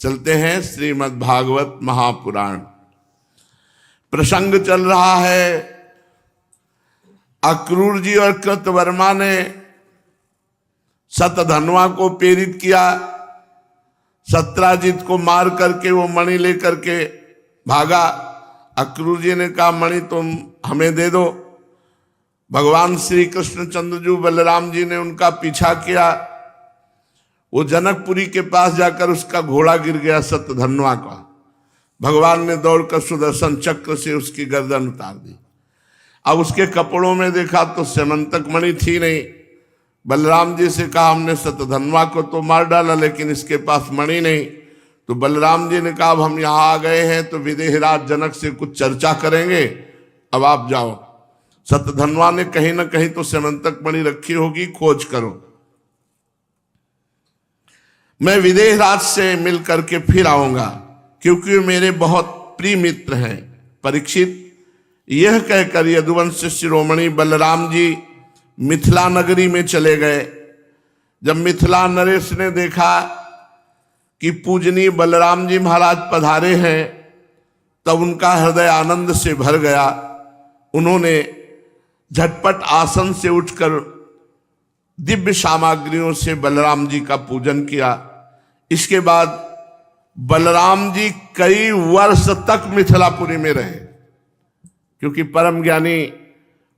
चलते हैं श्रीमद् भागवत महापुराण। प्रसंग चल रहा है, अक्रूर जी और कृतवर्मा ने शतधन्वा को प्रेरित किया। सत्राजित को मार करके वो मणि लेकर के भागा। अक्रूर जी ने कहा, मणि तुम हमें दे दो। भगवान श्री कृष्णचंद्र जी बलराम जी ने उनका पीछा किया। वो जनकपुरी के पास जाकर उसका घोड़ा गिर गया शतधन्वा का। भगवान ने दौड़कर सुदर्शन चक्र से उसकी गर्दन उतार दी। अब उसके कपड़ों में देखा तो स्यमंतक मणि थी नहीं। बलराम जी से कहा, हमने शतधन्वा को तो मार डाला लेकिन इसके पास मणि नहीं। तो बलराम जी ने कहा, अब हम यहाँ आ गए हैं तो विदेहराज जनक से कुछ चर्चा करेंगे, अब आप जाओ। शतधन्वा ने कहीं ना कहीं तो स्यमंतक मणि रखी होगी, खोज करो। मैं विदेहराज से मिल करके फिर आऊंगा क्योंकि मेरे बहुत प्रिय मित्र हैं। परीक्षित, यह कहकर यदुवंश शिरोमणि बलराम जी मिथिला नगरी में चले गए। जब मिथिला नरेश ने देखा कि पूजनीय बलराम जी महाराज पधारे हैं, तब उनका हृदय आनंद से भर गया। उन्होंने झटपट आसन से उठकर दिव्य सामग्रियों से बलराम जी का पूजन किया। इसके बाद बलराम जी कई वर्ष तक मिथिलापुरी में रहे, क्योंकि परम ज्ञानी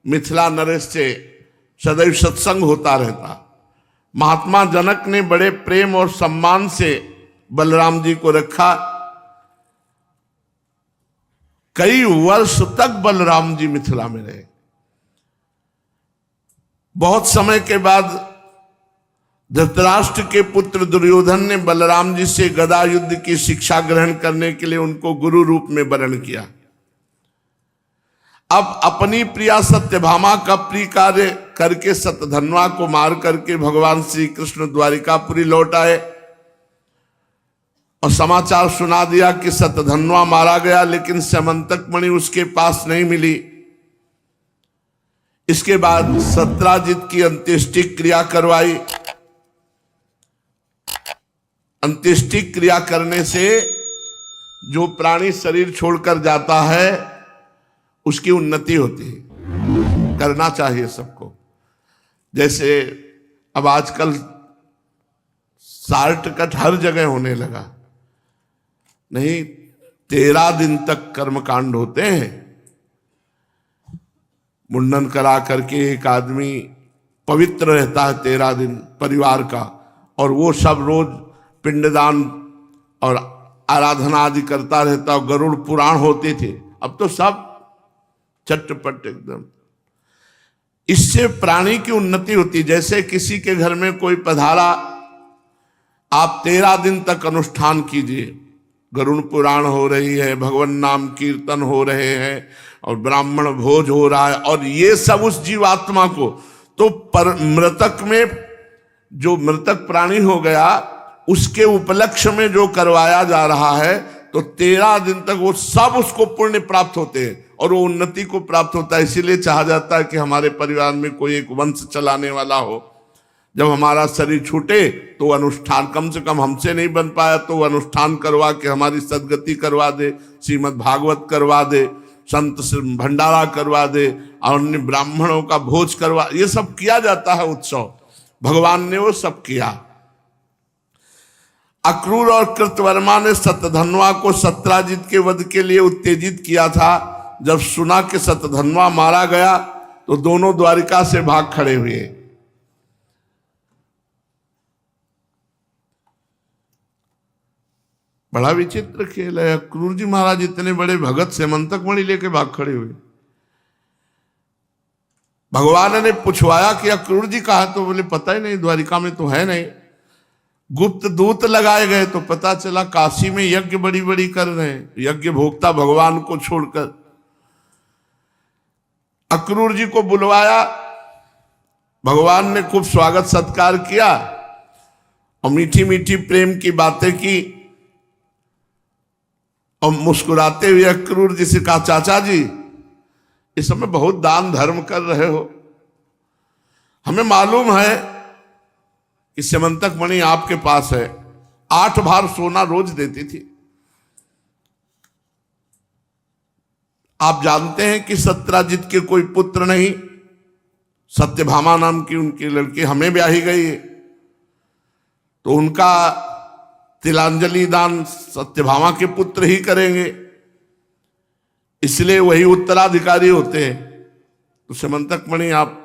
मिथिला नरेश से सदैव सत्संग होता रहता। महात्मा जनक ने बड़े प्रेम और सम्मान से बलराम जी को रखा। कई वर्ष तक बलराम जी मिथिला में रहे। बहुत समय के बाद धृतराष्ट्र के पुत्र दुर्योधन ने बलराम जी से गदा युद्ध की शिक्षा ग्रहण करने के लिए उनको गुरु रूप में वरण किया। अब अपनी प्रिया सत्यभामा का प्रिय कार्य करके शतधन्वा को मार करके भगवान श्री कृष्ण द्वारिकापुरी लौट आए और समाचार सुना दिया कि शतधन्वा मारा गया, लेकिन स्यमंतक मणि उसके पास नहीं मिली। इसके बाद सत्राजित की अंत्येष्टि क्रिया करवाई। अंत्येष्टि क्रिया करने से जो प्राणी शरीर छोड़कर जाता है उसकी उन्नति होती है, करना चाहिए सबको। जैसे अब आजकल शार्ट कट हर जगह होने लगा, नहीं 13 दिन तक कर्मकांड होते हैं। मुंडन करा करके एक आदमी पवित्र रहता है 13 दिन परिवार का, और वो सब रोज पिंडदान और आराधना आदि करता रहता। गरुड़ पुराण होते थे, अब तो सब चटपट एकदम। इससे प्राणी की उन्नति होती। जैसे किसी के घर में कोई पधारा, आप 13 दिन तक अनुष्ठान कीजिए। गरुड़ पुराण हो रही है, भगवान नाम कीर्तन हो रहे हैं और ब्राह्मण भोज हो रहा है, और ये सब उस जीवात्मा को तो मृतक में जो मृतक प्राणी हो गया उसके उपलक्ष्य में जो करवाया जा रहा है, तो 13 दिन तक वो सब उसको पुण्य प्राप्त होते हैं और वो उन्नति को प्राप्त होता है। इसीलिए चाहा जाता है कि हमारे परिवार में कोई एक वंश चलाने वाला हो। जब हमारा शरीर छूटे तो अनुष्ठान, कम से कम हमसे नहीं बन पाया तो अनुष्ठान करवा के हमारी सदगति करवा दे, श्रीमद् भागवत करवा दे, संत से भंडारा करवा दे, और अन्य ब्राह्मणों का भोज करवा, ये सब किया जाता है उत्सव। भगवान ने वो सब किया। अक्रूर और कृतवर्मा ने शतधन्वा को सत्राजित के वध के लिए उत्तेजित किया था। जब सुना कि शतधन्वा मारा गया तो दोनों द्वारिका से भाग खड़े हुए। बड़ा विचित्र खेल है। अक्रूर जी महाराज इतने बड़े भगत स्यमंतक मणि लेके भाग खड़े हुए। भगवान ने पूछवाया कि अक्रूर जी कहा, तो बोले पता ही नहीं, द्वारिका में तो है नहीं। गुप्त दूत लगाए गए तो पता चला काशी में यज्ञ बड़ी बड़ी कर रहे हैं, यज्ञ भोक्ता भगवान को छोड़कर। अक्रूर जी को बुलवाया, भगवान ने खूब स्वागत सत्कार किया और मीठी मीठी प्रेम की बातें की, और मुस्कुराते हुए अक्रूर जी से कहा, चाचा जी इस समय बहुत दान धर्म कर रहे हो, हमें मालूम है कि स्यमंतक मणि आपके पास है, 8 भार सोना रोज देती थी। आप जानते हैं कि सत्यराजित के कोई पुत्र नहीं, सत्यभामा नाम की उनकी लड़की हमें ब्याही गई है, तो उनका तिलांजलि दान सत्यभामा के पुत्र ही करेंगे, इसलिए वही उत्तराधिकारी होते हैं। तो समंतक मणि आप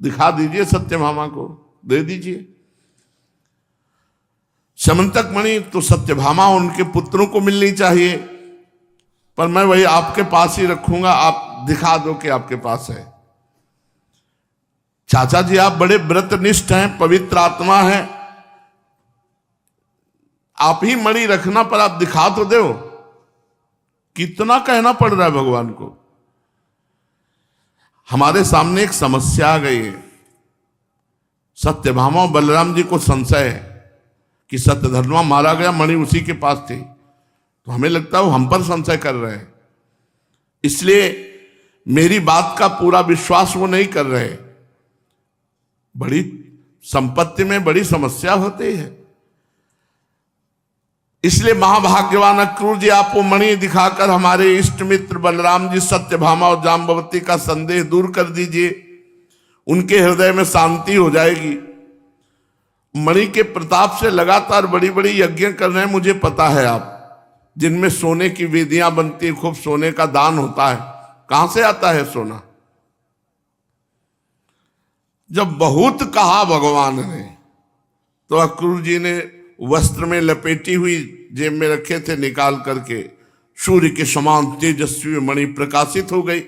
दिखा दीजिए, सत्यभामा को दे दीजिए। समंतक मणि तो सत्यभामा उनके पुत्रों को मिलनी चाहिए, पर मैं वही आपके पास ही रखूंगा, आप दिखा दो कि आपके पास है। चाचा जी आप बड़े व्रतनिष्ठ हैं, पवित्र आत्मा है, आप ही मणि रखना, पर आप दिखा तो दो। कितना कहना पड़ रहा है भगवान को। हमारे सामने एक समस्या आ गई है। सत्यभामा और बलराम जी को संशय है कि सत्यधर्मा मारा गया, मणि उसी के पास थी, तो हमें लगता है वो हम पर संशय कर रहे हैं, इसलिए मेरी बात का पूरा विश्वास वो नहीं कर रहे। बड़ी संपत्ति में बड़ी समस्या होती है, इसलिए महाभाग्यवान अक्रूर जी आप वो मणि दिखाकर हमारे इष्ट मित्र बलराम जी, सत्यभामा और जाम्बवती का संदेह दूर कर दीजिए, उनके हृदय में शांति हो जाएगी। मणि के प्रताप से लगातार बड़ी बड़ी यज्ञ कर रहे हैं, मुझे पता है आप, जिनमें सोने की वेदियां बनती, खूब सोने का दान होता है। कहां से आता है सोना? जब बहुत कहा भगवान ने, तो अक्रूर जी ने वस्त्र में लपेटी हुई जेब में रखे थे, निकाल करके सूर्य के समान तेजस्वी मणि प्रकाशित हो गई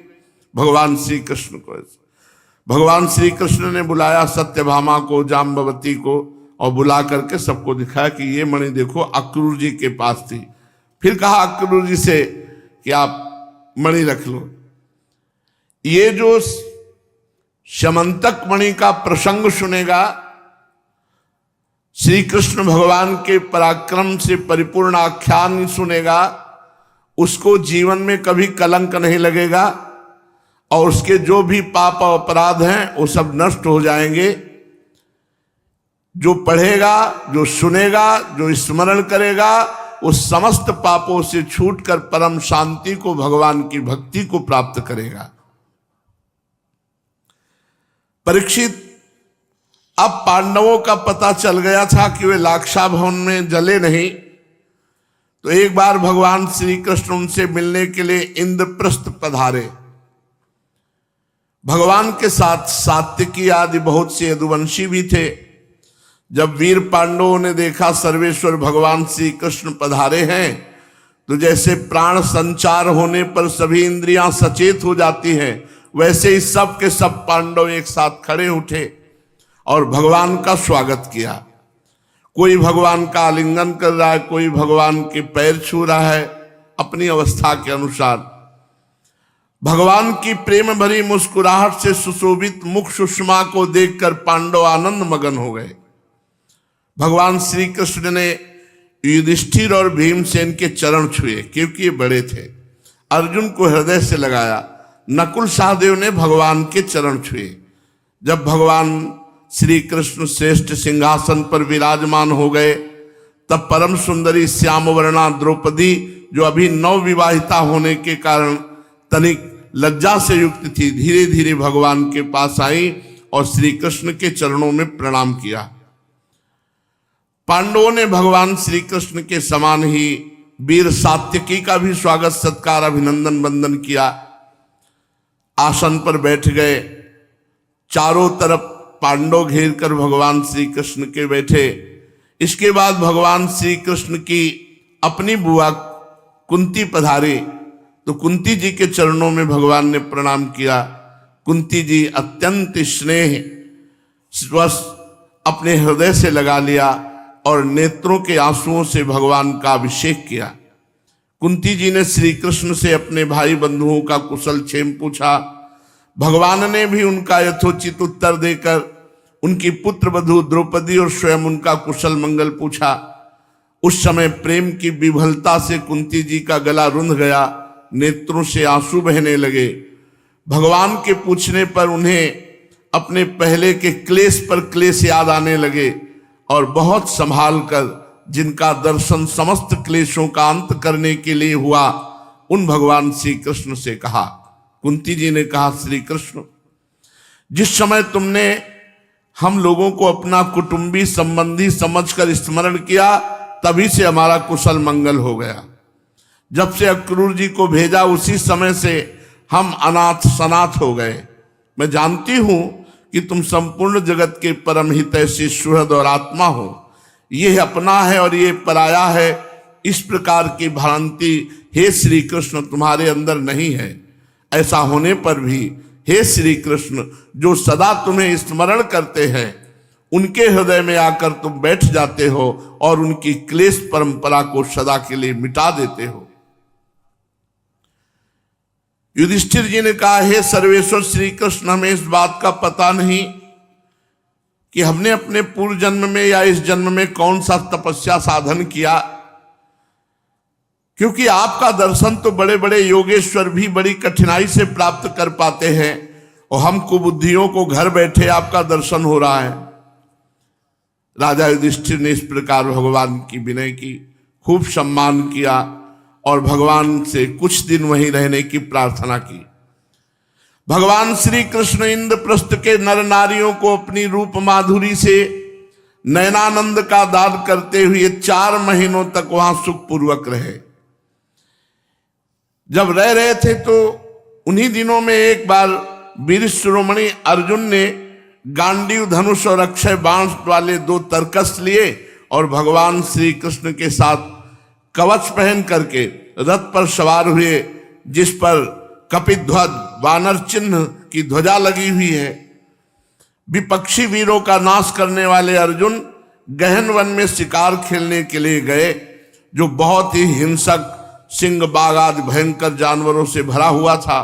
भगवान श्री कृष्ण को। भगवान श्री कृष्ण ने बुलाया सत्यभामा को, जाम्बवती को, और बुला करके सबको दिखाया कि ये मणि देखो अक्रूर जी के पास थी। फिर कहा अक्रूर जी से कि आप मणि रख लो। ये जो समंतक मणि का प्रसंग सुनेगा, श्री कृष्ण भगवान के पराक्रम से परिपूर्ण आख्यान सुनेगा, उसको जीवन में कभी कलंक नहीं लगेगा, और उसके जो भी पाप और अपराध हैं वो सब नष्ट हो जाएंगे। जो पढ़ेगा, जो सुनेगा, जो स्मरण करेगा, उस समस्त पापों से छूटकर परम शांति को, भगवान की भक्ति को प्राप्त करेगा। परीक्षित, अब पांडवों का पता चल गया था कि वे लाक्षा भवन में जले नहीं, तो एक बार भगवान श्री कृष्ण उनसे मिलने के लिए इंद्रप्रस्थ पधारे। भगवान के साथ सात्विकी आदि बहुत से यदुवंशी भी थे। जब वीर पांडवों ने देखा सर्वेश्वर भगवान श्री कृष्ण पधारे हैं, तो जैसे प्राण संचार होने पर सभी इंद्रियां सचेत हो जाती हैं, वैसे ही सब के सब पांडव एक साथ खड़े उठे और भगवान का स्वागत किया। कोई भगवान का आलिंगन कर रहा है, कोई भगवान के पैर छू रहा है, अपनी अवस्था के अनुसार। भगवान की प्रेम भरी मुस्कुराहट से सुशोभित मुख सुषमा को देखकर पांडव आनंद मगन हो गए। भगवान श्री कृष्ण ने युधिष्ठिर और भीमसेन के चरण छुए, क्योंकि ये बड़े थे। अर्जुन को हृदय से लगाया। नकुल सहदेव ने भगवान के चरण छुए। जब भगवान श्री कृष्ण श्रेष्ठ सिंहासन पर विराजमान हो गए, तब परम सुंदरी श्यामवर्णा द्रौपदी, जो अभी नवविवाहिता होने के कारण तनिक लज्जा से युक्त थी, धीरे धीरे भगवान के पास आई और श्री कृष्ण के चरणों में प्रणाम किया। पांडवों ने भगवान श्री कृष्ण के समान ही वीर सात्यकी का भी स्वागत सत्कार अभिनंदन वंदन किया। आसन पर बैठ गए। चारों तरफ पांडव घेर कर भगवान श्री कृष्ण के बैठे। इसके बाद भगवान श्री कृष्ण की अपनी बुआ कुंती पधारी, तो कुंती जी के चरणों में भगवान ने प्रणाम किया। कुंती जी अत्यंत स्नेह वश अपने हृदय से लगा लिया और नेत्रों के आंसुओं से भगवान का अभिषेक किया। कुंती जी ने श्री कृष्ण से अपने भाई बंधुओं का कुशल क्षेम पूछा। भगवान ने भी उनका यथोचित उत्तर देकर उनकी पुत्र वधू द्रौपदी और स्वयं उनका कुशल मंगल पूछा। उस समय प्रेम की विभलता से कुंती जी का गला रुंध गया, नेत्रों से आंसू बहने लगे। भगवान के पूछने पर उन्हें अपने पहले के क्लेश पर क्लेश याद आने लगे और बहुत संभाल कर जिनका दर्शन समस्त क्लेशों का अंत करने के लिए हुआ, उन भगवान श्री कृष्ण से कहा। कुंती जी ने कहा, श्री कृष्ण, जिस समय तुमने हम लोगों को अपना कुटुंबी संबंधी समझकर स्मरण किया, तभी से हमारा कुशल मंगल हो गया। जब से अक्रूर जी को भेजा, उसी समय से हम अनाथ सनाथ हो गए। मैं जानती हूं कि तुम संपूर्ण जगत के परम हितैषी सुहृद और आत्मा हो। ये अपना है और ये पराया है, इस प्रकार की भ्रांति हे श्री कृष्ण तुम्हारे अंदर नहीं है। ऐसा होने पर भी हे श्री कृष्ण, जो सदा तुम्हें स्मरण करते हैं, उनके हृदय में आकर तुम बैठ जाते हो और उनकी क्लेश परंपरा को सदा के लिए मिटा देते हो। युधिष्ठिर जी ने कहा, हे सर्वेश्वर श्री कृष्ण, हमें इस बात का पता नहीं कि हमने अपने पूर्व जन्म में या इस जन्म में कौन सा तपस्या साधन किया, क्योंकि आपका दर्शन तो बड़े बड़े योगेश्वर भी बड़ी कठिनाई से प्राप्त कर पाते हैं और हम कुबुद्धियों को घर बैठे आपका दर्शन हो रहा है। राजा युधिष्ठिर ने इस प्रकार भगवान की विनय की, खूब सम्मान किया और भगवान से कुछ दिन वहीं रहने की प्रार्थना की। भगवान श्री कृष्ण इंद्रप्रस्थ के नर नारियों को अपनी रूप माधुरी से नयनानंद का दान करते हुए 4 महीनों तक वहां सुखपूर्वक रहे। जब रह रहे थे तो उन्हीं दिनों में एक बार वीर शिरोमणि अर्जुन ने गांडीव धनुष और अक्षय बाण वाले 2 तरकस लिए और भगवान श्री कृष्ण के साथ कवच पहन करके रथ पर सवार हुए, जिस पर कपिध्वज वानर चिन्ह की ध्वजा लगी हुई है। विपक्षी वीरों का नाश करने वाले अर्जुन गहन वन में शिकार खेलने के लिए गए, जो बहुत ही हिंसक सिंह बाघ आदि भयंकर जानवरों से भरा हुआ था।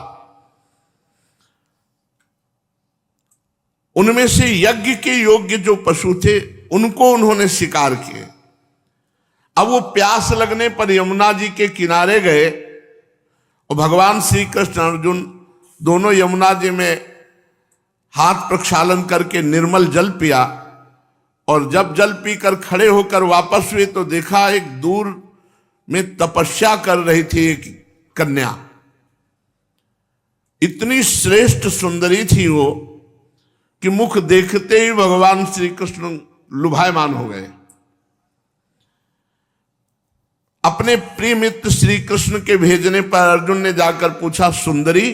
उनमें से यज्ञ के योग्य जो पशु थे, उनको उन्होंने शिकार किए। अब वो प्यास लगने पर यमुना जी के किनारे गए और भगवान श्री कृष्ण अर्जुन दोनों यमुना जी में हाथ प्रक्षालन करके निर्मल जल पिया, और जब जल पीकर खड़े होकर वापस हुए तो देखा एक दूर में तपस्या कर रही थी एक कन्या। इतनी श्रेष्ठ सुंदरी थी वो कि मुख देखते ही भगवान श्री कृष्ण लुभायमान हो गए। अपने प्रिय मित्र श्री कृष्ण के भेजने पर अर्जुन ने जाकर पूछा, सुंदरी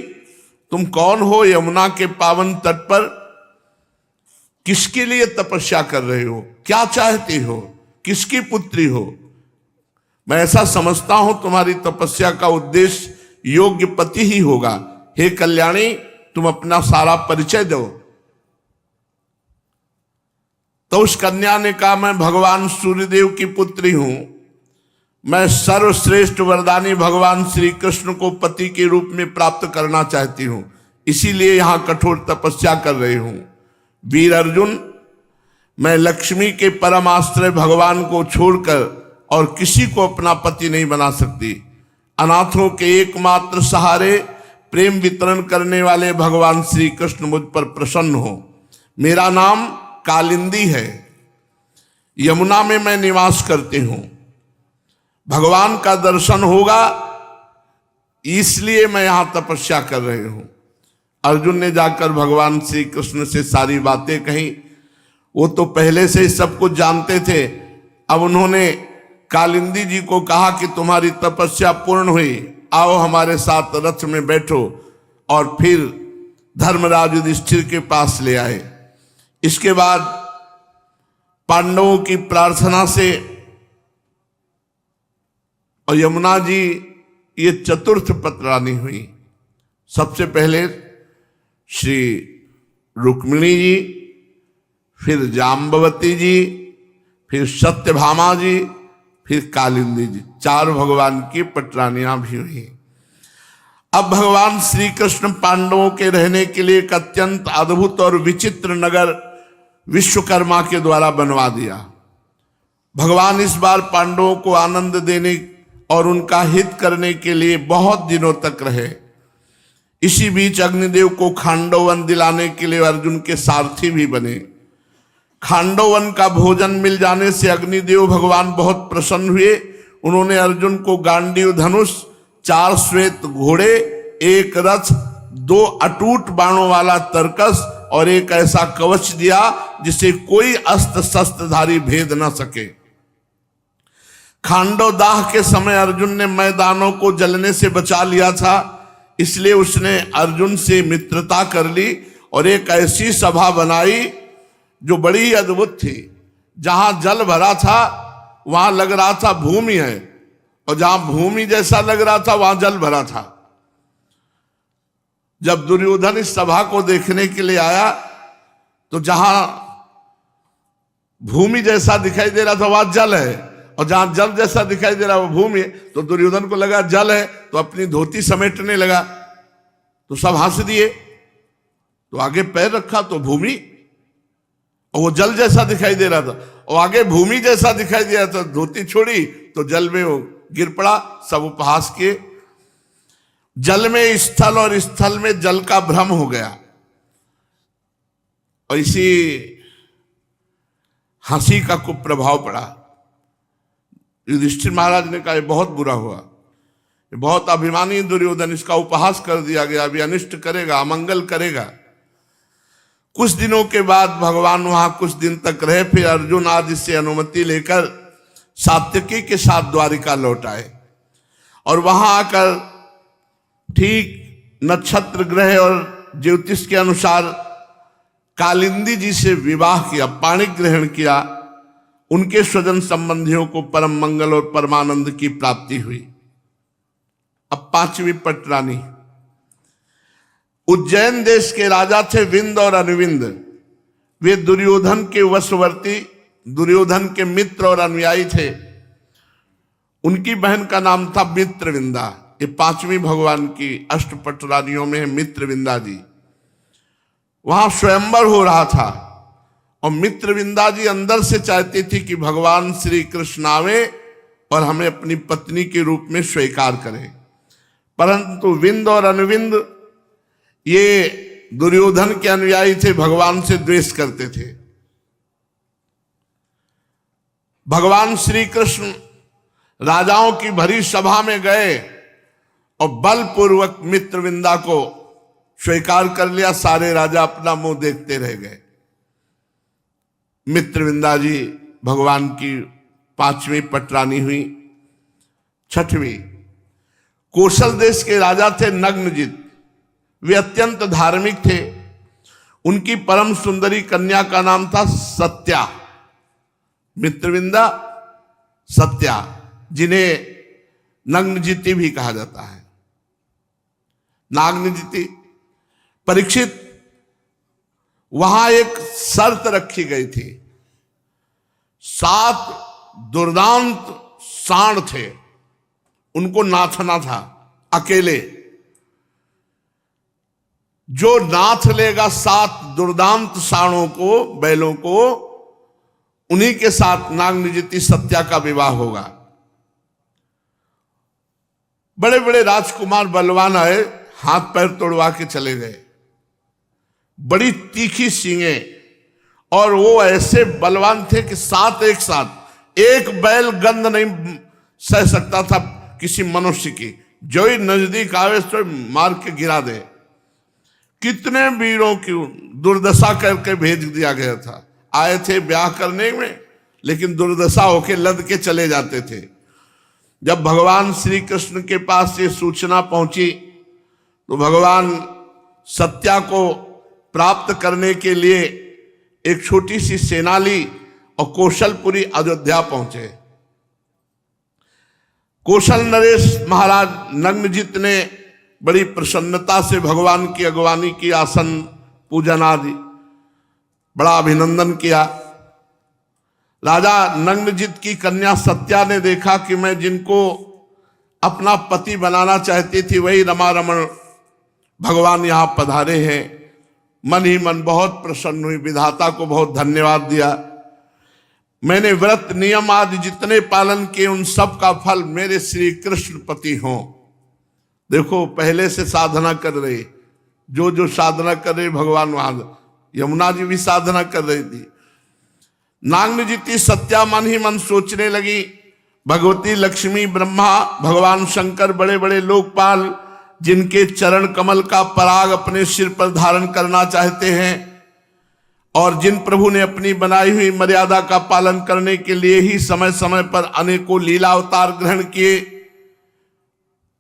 तुम कौन हो? यमुना के पावन तट पर किसके लिए तपस्या कर रहे हो? क्या चाहती हो? किसकी पुत्री हो? मैं ऐसा समझता हूं तुम्हारी तपस्या का उद्देश्य योग्य पति ही होगा। हे कल्याणी, तुम अपना सारा परिचय दो। तो उस कन्या ने कहा, मैं भगवान सूर्यदेव की पुत्री हूं। मैं सर्वश्रेष्ठ वरदानी भगवान श्री कृष्ण को पति के रूप में प्राप्त करना चाहती हूं, इसीलिए यहां कठोर तपस्या कर रही हूं। वीर अर्जुन, मैं लक्ष्मी के परम आश्रय भगवान को छोड़कर और किसी को अपना पति नहीं बना सकती। अनाथों के एकमात्र सहारे प्रेम वितरण करने वाले भगवान श्री कृष्ण मुझ पर प्रसन्न हो। मेरा नाम कालिंदी है, यमुना में मैं निवास करती हूं। भगवान का दर्शन होगा इसलिए मैं यहां तपस्या कर रही हूं। अर्जुन ने जाकर भगवान श्री कृष्ण से सारी बातें कही। वो तो पहले से ही सब कुछ जानते थे। अब उन्होंने कालिंदी जी को कहा कि तुम्हारी तपस्या पूर्ण हुई, आओ हमारे साथ रथ में बैठो, और फिर धर्मराज युधिष्ठिर के पास ले आए। इसके बाद पांडवों की प्रार्थना से और यमुना जी ये चतुर्थ पत्रानी हुई। सबसे पहले श्री रुक्मिणी जी, फिर जाम्बवती जी, फिर सत्यभामा जी, फिर कालिंदी जी, 4 भगवान की पटरानियां भी हुई। अब भगवान श्री कृष्ण पांडवों के रहने के लिए एक अत्यंत अद्भुत और विचित्र नगर विश्वकर्मा के द्वारा बनवा दिया। भगवान इस बार पांडवों को आनंद देने और उनका हित करने के लिए बहुत दिनों तक रहे। इसी बीच अग्निदेव को खांडव वन दिलाने के लिए अर्जुन के सारथी भी बने। खांडवन का भोजन मिल जाने से अग्निदेव भगवान बहुत प्रसन्न हुए। उन्होंने अर्जुन को गांडीव धनुष, 4 श्वेत घोड़े, 1 रथ, 2 अटूट बाणों वाला तरकस और एक ऐसा कवच दिया जिसे कोई अस्त्र शस्त्रधारी भेद न सके। खांडवदाह के समय अर्जुन ने मैदानों को जलने से बचा लिया था, इसलिए उसने अर्जुन से मित्रता कर ली और एक ऐसी सभा बनाई जो बड़ी अद्भुत थी। जहां जल भरा था वहां लग रहा था भूमि है, और जहां भूमि जैसा लग रहा था वहां जल भरा था। जब दुर्योधन इस सभा को देखने के लिए आया तो जहां भूमि जैसा दिखाई दे रहा था वहां जल है, और जहां जल जैसा दिखाई दे रहा वो भूमि है। तो दुर्योधन को लगा जल है, तो अपनी धोती समेटने लगा, तो सब हंस दिए। तो आगे पैर रखा तो भूमि, और वो जल जैसा दिखाई दे रहा था, और आगे भूमि जैसा दिखाई दे रहा था। धोती छोड़ी तो जल में वो गिर पड़ा। सब उपहास किए। जल में स्थल और स्थल में जल का भ्रम हो गया, और इसी हंसी का कुप्रभाव पड़ा। युधिष्ठिर महाराज ने कहा बहुत बुरा हुआ, ये बहुत अभिमानी दुर्योधन, इसका उपहास कर दिया गया, अभी अनिष्ट करेगा, अमंगल करेगा। कुछ दिनों के बाद भगवान वहां कुछ दिन तक रहे, फिर अर्जुन आदि से अनुमति लेकर सात्यकी के साथ द्वारिका लौट आए, और वहां आकर ठीक नक्षत्र ग्रह और ज्योतिष के अनुसार कालिंदी जी से विवाह किया, पाणी ग्रहण किया। उनके स्वजन संबंधियों को परम मंगल और परमानंद की प्राप्ति हुई। अब 5वीं पटरानी। उज्जैन देश के राजा थे विंद और अनुविंद। वे दुर्योधन के वशवर्ती, दुर्योधन के मित्र और अनुयायी थे। उनकी बहन का नाम था मित्रविंदा। ये 5वीं भगवान की अष्टपट रानियों में है मित्रविंदा जी। वहां स्वयंवर हो रहा था, और मित्रविंदा जी अंदर से चाहती थी कि भगवान श्री कृष्ण आवे और हमें अपनी पत्नी के रूप में स्वीकार करें। परंतु विंद और अनुविंद ये दुर्योधन के अनुयायी थे, भगवान से द्वेष करते थे। भगवान श्री कृष्ण राजाओं की भरी सभा में गए और बलपूर्वक मित्रविंदा को स्वीकार कर लिया। सारे राजा अपना मुंह देखते रह गए। मित्रविंदा जी भगवान की 5वीं पटरानी हुई। 6वीं, कौशल देश के राजा थे नग्नजित। वे अत्यंत धार्मिक थे। उनकी परम सुंदरी कन्या का नाम था सत्या। मित्रविंदा, सत्या, जिन्हें नग्नजिति भी कहा जाता है। नाग्नजिति। परीक्षित, वहां एक शर्त रखी गई थी। 7 दुर्दांत सांड थे, उनको नाथना था अकेले। जो नाथ लेगा 7 दुर्दांत सांडों को, बैलों को, उन्हीं के साथ नागनिजिति सत्या का विवाह होगा। बड़े बड़े राजकुमार बलवान आए, हाथ पैर तोड़वा के चले गए। बड़ी तीखी सींगें, और वो ऐसे बलवान थे कि 7 एक साथ, एक बैल गंध नहीं सह सकता था किसी मनुष्य की। जो ही नजदीक आवे तो मार के गिरा दे। कितने वीरों की दुर्दशा करके भेज दिया गया था। आए थे ब्याह करने में, लेकिन दुर्दशा होके लद के चले जाते थे। जब भगवान श्री कृष्ण के पास ये सूचना पहुंची तो भगवान सत्या को प्राप्त करने के लिए एक छोटी सी सेना ली और कौशलपुरी अयोध्या पहुंचे। कौशल नरेश महाराज नग्नजित ने बड़ी प्रसन्नता से भगवान की अगवानी की, आसन पूजन आदि बड़ा अभिनंदन किया। राजा नग्नजित की कन्या सत्या ने देखा कि मैं जिनको अपना पति बनाना चाहती थी वही रमा रमण भगवान यहाँ पधारे हैं। मन ही मन बहुत प्रसन्न हुई, विधाता को बहुत धन्यवाद दिया। मैंने व्रत नियम आदि जितने पालन किए उन सब का फल मेरे श्री कृष्ण पति हों। देखो पहले से साधना कर रहे, जो जो साधना कर रहे भगवान वहां, यमुना जी भी साधना कर रही थी। नागनजिती सत्या मन ही मन सोचने लगी, भगवती लक्ष्मी, ब्रह्मा, भगवान शंकर, बड़े बड़े लोकपाल जिनके चरण कमल का पराग अपने सिर पर धारण करना चाहते हैं और जिन प्रभु ने अपनी बनाई हुई मर्यादा का पालन करने के लिए ही समय समय पर अनेकों लीला अवतार ग्रहण किए,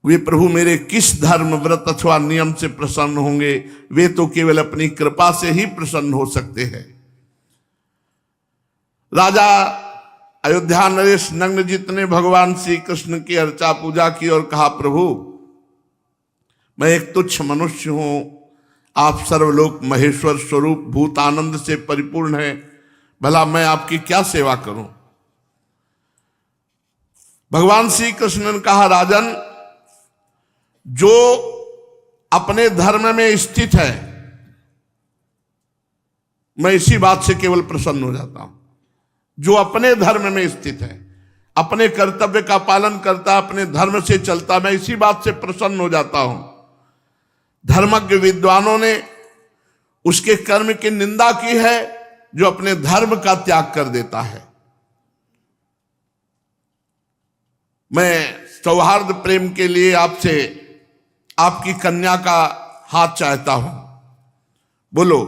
वे प्रभु मेरे किस धर्म, व्रत अथवा नियम से प्रसन्न होंगे? वे तो केवल अपनी कृपा से ही प्रसन्न हो सकते हैं। राजा अयोध्या नरेश नग्नजित ने भगवान श्री कृष्ण की अर्चा पूजा की और कहा, प्रभु मैं एक तुच्छ मनुष्य हूं, आप सर्वलोक महेश्वर स्वरूप भूत आनंद से परिपूर्ण है, भला मैं आपकी क्या सेवा करूं? भगवान श्री कृष्ण ने कहा, राजन, जो अपने धर्म में स्थित है, मैं इसी बात से केवल प्रसन्न हो जाता हूं। जो अपने धर्म में स्थित है, अपने कर्तव्य का पालन करता, अपने धर्म से चलता, मैं इसी बात से प्रसन्न हो जाता हूं। धर्मज्ञ विद्वानों ने उसके कर्म की निंदा की है जो अपने धर्म का त्याग कर देता है। मैं सौहार्द प्रेम के लिए आपसे आपकी कन्या का हाथ चाहता हूं, बोलो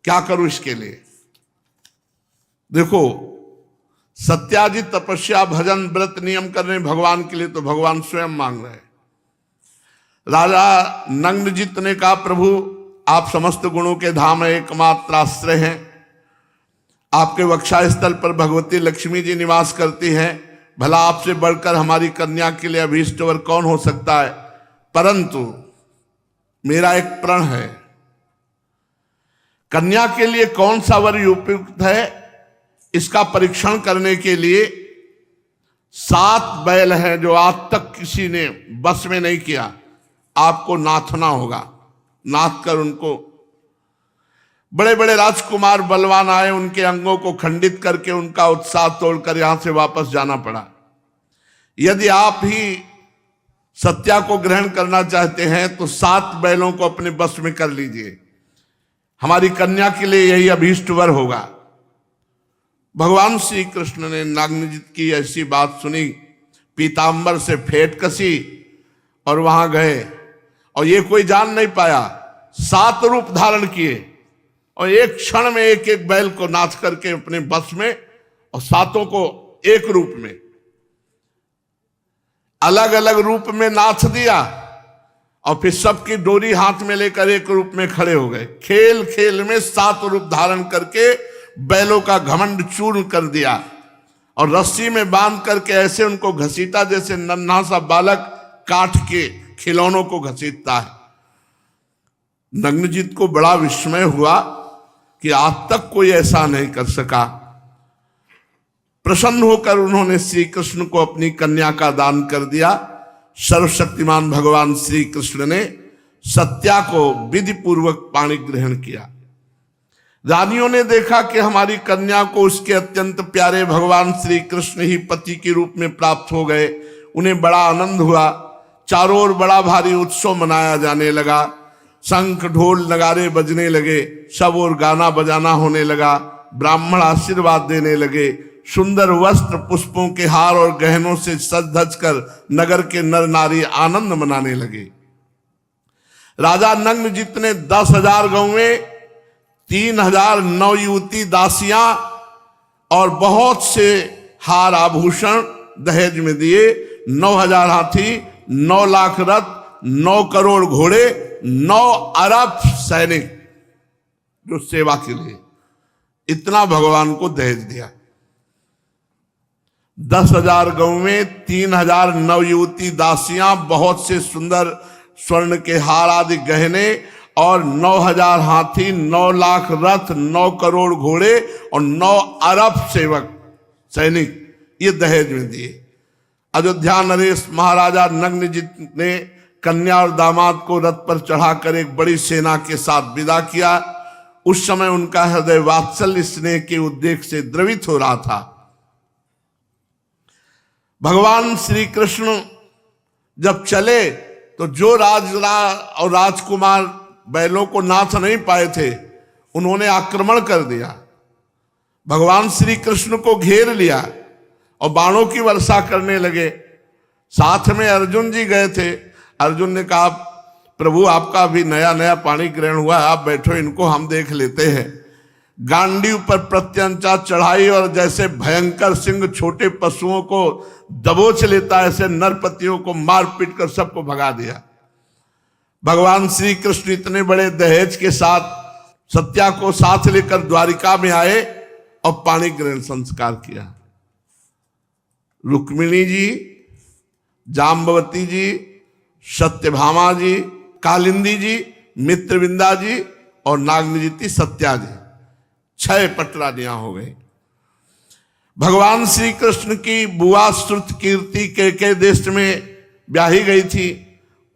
क्या करूं इसके लिए? देखो, सत्याजी तपस्या, भजन, व्रत, नियम कर रहे हैं भगवान के लिए, तो भगवान स्वयं मांग रहे हैं। राजा नग्नजित ने कहा, प्रभु आप समस्त गुणों के धाम है, एकमात्र आश्रय हैं, आपके वक्षस्थल पर भगवती लक्ष्मी जी निवास करती हैं, भला आपसे बढ़कर हमारी कन्या के लिए अभीष्ट वर कौन हो सकता है? परंतु मेरा एक प्रण है, कन्या के लिए कौन सा वर उपयुक्त है, इसका परीक्षण करने के लिए 7 बैल हैं जो आज तक किसी ने बस में नहीं किया, आपको नाथना होगा। नाथ कर उनको, बड़े बड़े राजकुमार बलवान आए, उनके अंगों को खंडित करके उनका उत्साह तोड़कर यहां से वापस जाना पड़ा। यदि आप ही सत्या को ग्रहण करना चाहते हैं तो 7 बैलों को अपने बस में कर लीजिए, हमारी कन्या के लिए यही अभीष्ट वर होगा। भगवान श्री कृष्ण ने नागनजित की ऐसी बात सुनी, पीतांबर से फेंट कसी और वहां गए, और ये कोई जान नहीं पाया, 7 रूप धारण किए और एक क्षण में एक एक बैल को नाच करके अपने बस में, और 7 को एक रूप में, अलग अलग रूप में नाच दिया, और फिर सबकी डोरी हाथ में लेकर एक रूप में खड़े हो गए। खेल खेल में 7 रूप धारण करके बैलों का घमंड चूर्ण कर दिया और रस्सी में बांध करके ऐसे उनको घसीटा जैसे नन्हा सा बालक काठ के खिलौनों को घसीटता है। नग्नजित को बड़ा विस्मय हुआ कि आज तक कोई ऐसा नहीं कर सका। प्रसन्न होकर उन्होंने श्री कृष्ण को अपनी कन्या का दान कर दिया। सर्वशक्तिमान भगवान श्री कृष्ण ने सत्या को विधि पूर्वक पाणी ग्रहण किया। रानियों ने देखा कि हमारी कन्या को उसके अत्यंत प्यारे भगवान श्री कृष्ण ही पति के रूप में प्राप्त हो गए। उन्हें बड़ा आनंद हुआ। चारों ओर बड़ा भारी उत्सव मनाया जाने लगा। शंख ढोल नगारे बजने लगे, सब ओर गाना बजाना होने लगा। ब्राह्मण आशीर्वाद देने लगे। सुंदर वस्त्र, पुष्पों के हार और गहनों से सज धज कर नगर के नर नारी आनंद मनाने लगे। राजा नग्नजित ने 10,000 गौवें, 3,000 नवयुवती दासियां और बहुत से हार आभूषण दहेज में दिए। 9,000 हाथी, 9 लाख रथ, 9 करोड़ घोड़े, 9 अरब सैनिक जो सेवा के लिए, इतना भगवान को दहेज दिया। 10,000 गौवें, 3,000 नवयुवती दासियां, बहुत से सुंदर स्वर्ण के हार आदि गहने और 9,000 हाथी, 9 लाख रथ, 9 करोड़ घोड़े और 9 अरब सेवक सैनिक, ये दहेज में दिए। अयोध्या नरेश महाराजा नग्नजित ने कन्या और दामाद को रथ पर चढ़ाकर एक बड़ी सेना के साथ विदा किया। उस समय उनका हृदय वात्सल्य स्नेह के उद्रेक से द्रवित हो रहा था। भगवान श्री कृष्ण जब चले तो जो और राजकुमार बैलों को नाथ नहीं पाए थे, उन्होंने आक्रमण कर दिया। भगवान श्री कृष्ण को घेर लिया और बाणों की वर्षा करने लगे। साथ में अर्जुन जी गए थे। अर्जुन ने कहा, प्रभु आपका अभी नया नया पाणी ग्रहण हुआ है, आप बैठो, इनको हम देख लेते हैं। गांडीव पर प्रत्यंचा चढ़ाई और जैसे भयंकर सिंह छोटे पशुओं को दबोच लेता है, ऐसे नरपतियों को मार पीट कर सबको भगा दिया। भगवान श्री कृष्ण इतने बड़े दहेज के साथ सत्या को साथ लेकर द्वारिका में आए और पाणी ग्रहण संस्कार किया। रुक्मिणी जी, जाम्बवती जी, सत्यभामा जी, कालिंदी जी, मित्रविंदा जी और नागनिजिति सत्या जी, 6 पटरानियां हो गई। भगवान श्री कृष्ण की बुआ श्रुत कीर्ति के देश में ब्याही गई थी।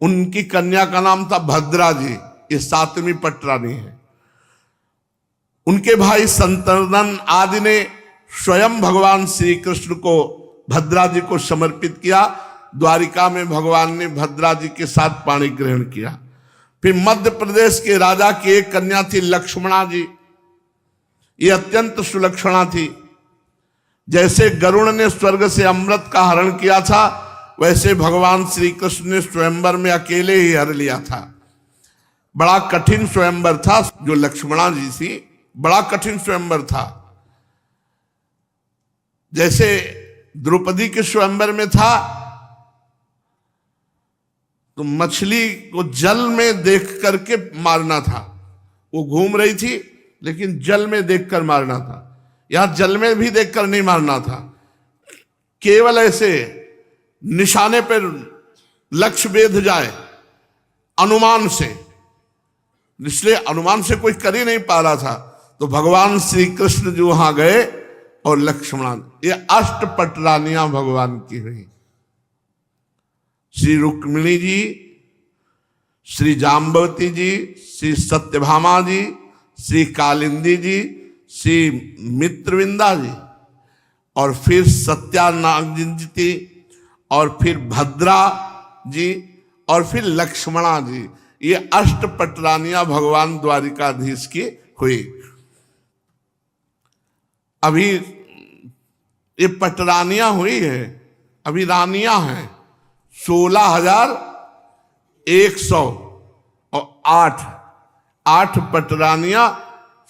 उनकी कन्या का नाम था भद्रा जी, ये 7वीं पटरानी है। उनके भाई संतर्दन आदि ने स्वयं भगवान श्री कृष्ण को भद्रा जी को समर्पित किया। द्वारिका में भगवान ने भद्रा जी के साथ पाणी ग्रहण किया। फिर मध्य प्रदेश के राजा की एक कन्या थी लक्ष्मणा जी, ये अत्यंत सुलक्षणा थी। जैसे गरुड़ ने स्वर्ग से अमृत का हरण किया था, वैसे भगवान श्री कृष्ण ने स्वयंवर में अकेले ही हर लिया था। बड़ा कठिन स्वयंवर था जो लक्ष्मणा जी थी, बड़ा कठिन स्वयंवर था। जैसे द्रौपदी के स्वयंवर में था तो मछली को जल में देख करके मारना था। वो घूम रही थी लेकिन जल में देखकर मारना था। यहां जल में भी देखकर नहीं मारना था, केवल ऐसे निशाने पर लक्ष्य भेद जाए अनुमान से, इसलिए अनुमान से कोई कर ही नहीं पा रहा था। तो भगवान श्री कृष्ण जो वहां गए और लक्ष्मण, ये 8 पटरानियां भगवान की हुई। श्री रुक्मिणी जी, श्री जाम्बवती जी, श्री सत्यभामा जी, श्री कालिंदी जी, श्री मित्रविंदा जी और फिर सत्यानागिंजति और फिर भद्रा जी और फिर लक्ष्मणा जी, ये 8 पटरानियां भगवान द्वारिकाधीश की हुई। अभी ये पटरानियां हुई है, अभी रानियां हैं 16,108 8 पटरानियां,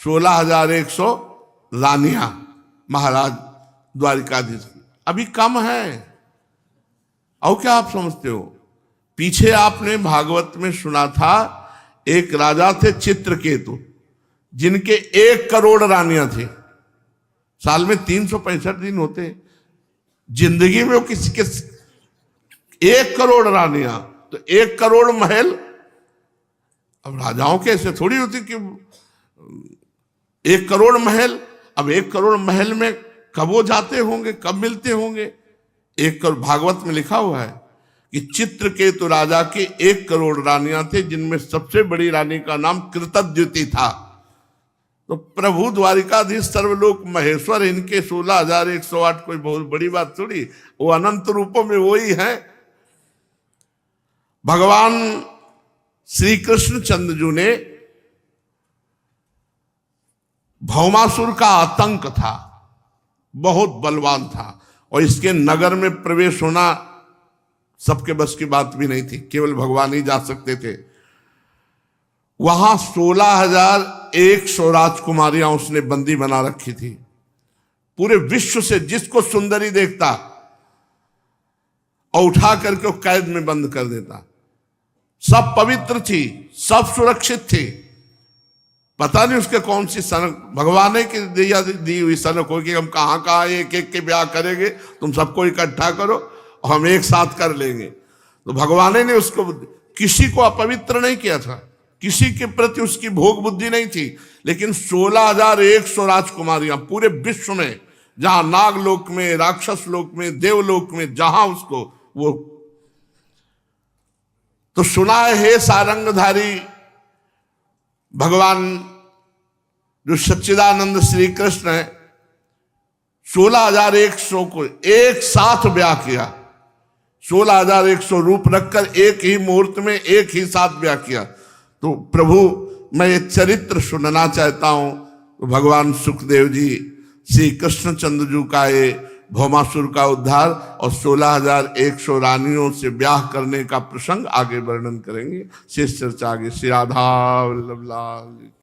16,100 रानियां महाराज द्वारिकाधीश की। अभी कम है। और क्या आप समझते हो? पीछे आपने भागवत में सुना था, एक राजा थे चित्रकेतु, जिनके 1 करोड़ रानियां थी। साल में 365 दिन होते, जिंदगी में वो किसी के 1 करोड़ रानियां, तो 1 करोड़ महल। अब राजाओं के ऐसे थोड़ी होती कि 1 करोड़ महल। अब 1 करोड़ महल में कब वो जाते होंगे, कब मिलते होंगे? 1 करोड़ भागवत में लिखा हुआ है कि चित्रकेतु राजा के 1 करोड़ रानियां थे, जिनमें सबसे बड़ी रानी का नाम कृतद्युति था। तो प्रभु द्वारिकाधीश सर्वलोक महेश्वर, इनके 16,108 कोई बहुत बड़ी बात थोड़ी, वो अनंत रूपों में वही है। भगवान श्री कृष्ण चंद्रजू ने, भौमासुर का आतंक था, बहुत बलवान था और इसके नगर में प्रवेश होना सबके बस की बात भी नहीं थी, केवल भगवान ही जा सकते थे। वहां 16,100 राजकुमारियां उसने बंदी बना रखी थी। पूरे विश्व से जिसको सुंदरी देखता और उठा करके वो कैद में बंद कर देता। सब पवित्र थी, सब सुरक्षित थी। पता नहीं उसके कौन सी सनक, भगवान ने दी हुई सनक हो कि हम कहाँ एक एक के ब्याह करेंगे, तुम सबको इकट्ठा करो और हम एक साथ कर लेंगे। तो भगवान ने उसको किसी को अपवित्र नहीं किया था, किसी के प्रति उसकी भोग बुद्धि नहीं थी। लेकिन 16,100 राजकुमारियां पूरे विश्व में, जहां नागलोक में, राक्षस लोक में, देवलोक में, जहां उसको वो। तो सुना है सारंगधारी भगवान जो सच्चिदानंद श्री कृष्ण है, 16,100 को एक साथ ब्याह किया। 16,100 रूप रखकर एक ही मुहूर्त में एक ही साथ ब्याह किया। तो प्रभु, मैं ये चरित्र सुनना चाहता हूं। तो भगवान सुखदेव जी श्री कृष्णचंद्र जी का ये भौमासुर का उद्धार और 16,100 रानियों से ब्याह करने का प्रसंग आगे वर्णन करेंगे। शेष चर्चा आगे। श्री राधा वल्लभ लाल।